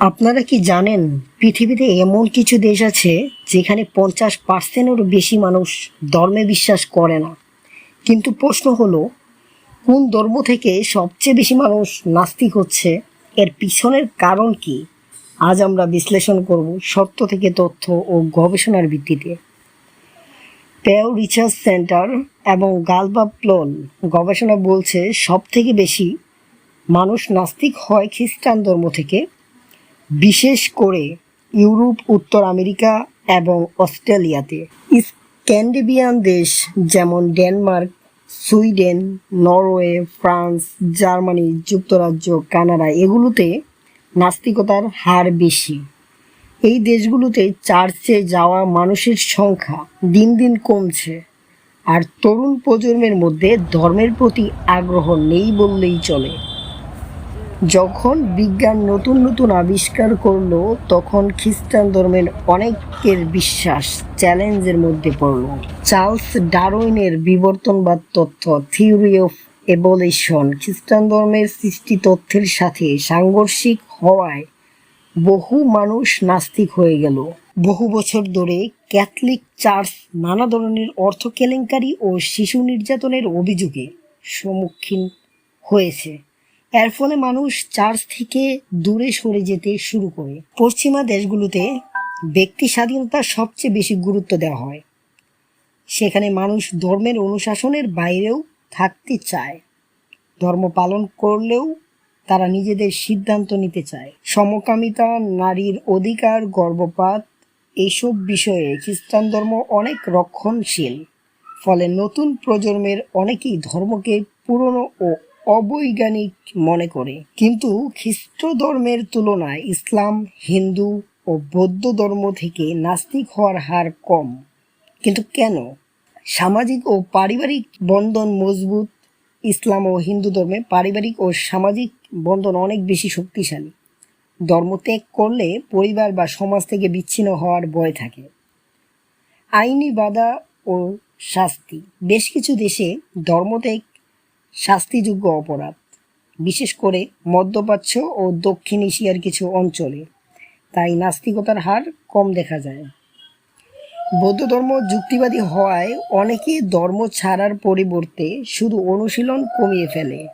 আপনারা কি জানেন পৃথিবীতে এমন কিছু দেশ আছে যেখানে 50%-এরও বেশি মানুষ ধর্মে বিশ্বাস করে না? কিন্তু প্রশ্ন হলো, কোন ধর্ম থেকে সবচেয়ে বেশি মানুষ নাস্তিক হচ্ছে? এর পিছনের কারণ কি? আজ আমরা বিশ্লেষণ করব সত্য থেকে তথ্য ও গবেষণার ভিত্তিতে। পেও রিসার্চ সেন্টার এবং গালবাপ্লোন গবেষণা বলছে সব থেকে বেশি মানুষ নাস্তিক হয় খ্রিস্টান ধর্ম থেকে, বিশেষ করে ইউরোপ, উত্তর আমেরিকা এবং অস্ট্রেলিয়াতে। স্ক্যান্ডিনেভিয়ান দেশ যেমন Denmark, Sweden, Norway, France, Germany, যুক্তরাজ্য, কানাডা এগুলোতে নাস্তিকতার হার বেশি। এই দেশগুলোতে চার্চে যাওয়া মানুষের সংখ্যা দিন দিন কমছে, আর তরুণ প্রজন্মের মধ্যে ধর্মের প্রতি আগ্রহ নেই বললেই চলে। যখন বিজ্ঞান নতুন নতুন আবিষ্কার করলো, তখন খ্রিস্টান ধর্মের অনেকের বিশ্বাস চ্যালেঞ্জের মধ্যে পড়ল। চার্লস ডারউইনের বিবর্তনবাদ তত্ত্ব, থিওরি অফ এভলিউশন, খ্রিস্টান ধর্মের সৃষ্টি তথ্যের সাথে সাংঘর্ষিক হওয়ায় বহু মানুষ নাস্তিক হয়ে গেল। বহু বছর ধরে ক্যাথলিক চার্চ নানা ধরনের অর্থ কেলেঙ্কারি ও শিশু নির্যাতনের অভিযোগে সম্মুখীন হয়েছে। এর ফলে মানুষ চার্চ থেকে দূরে সরে যেতে শুরু করে। পশ্চিমা দেশগুলোতে ব্যক্তি স্বাধীনতার সবচেয়ে বেশি গুরুত্ব দেওয়া হয়। সেখানে মানুষ ধর্মের অনুশাসনের বাইরেও থাকতে চায়। ধর্ম পালন করলেও তারা নিজেদের সিদ্ধান্ত নিতে চায়। সমকামিতা, নারীর অধিকার, গর্ভপাত এইসব বিষয়ে খ্রিস্টান ধর্ম অনেক রক্ষণশীল। ফলে নতুন প্রজন্মের অনেকেই ধর্মকে পুরনো ও অবৈজ্ঞানিক মনে করে। কিন্তু খ্রিস্ট ধর্মের তুলনায় ইসলাম, হিন্দু ও বৌদ্ধ ধর্ম থেকে নাস্তিক হওয়ার হার কম। কিন্তু কেন? সামাজিক ও পারিবারিক বন্ধন মজবুত। ইসলাম ও হিন্দু ধর্মে পারিবারিক ও সামাজিক বন্ধন অনেক বেশি শক্তিশালী। ধর্ম ত্যাগ করলে পরিবার বা সমাজ থেকে বিচ্ছিন্ন হওয়ার ভয় থাকে। আইনি বাধা ও শাস্তি। বেশ কিছু দেশে ধর্মত্যাগ শাস্তিযোগ্য অপরাধ, বিশেষ করে মধ্যপ্রাচ্য ও দক্ষিণ এশিয়ার কিছু অঞ্চলে। তাই নাস্তিকতার হার কম দেখা যায়। বৌদ্ধ ধর্ম যুক্তিবাদী হওয়ায় অনেকে ধর্ম ছাড়ার পরিবর্তে শুধু অনুশীলন কমিয়ে ফেলে।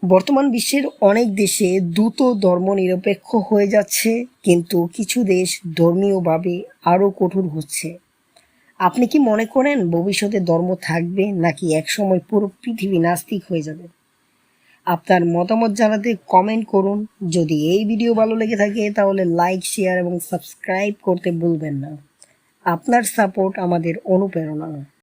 বর্তমান বিশ্বের অনেক দেশে দ্রুত ধর্মনিরপেক্ষ হয়ে যাচ্ছে, কিন্তু কিছু দেশ ধর্মীয়ভাবে আরও কঠোর হচ্ছে। আপনি কি মনে করেন ভবিষ্যতে ধর্ম থাকবে, নাকি একসময় পুরো পৃথিবী নাস্তিক হয়ে যাবে? আপনার মতামত জানাতে কমেন্ট করুন। যদি এই ভিডিও ভালো লেগে থাকে তাহলে লাইক, শেয়ার এবং সাবস্ক্রাইব করতে ভুলবেন না। আপনার সাপোর্ট আমাদের অনুপ্রেরণা।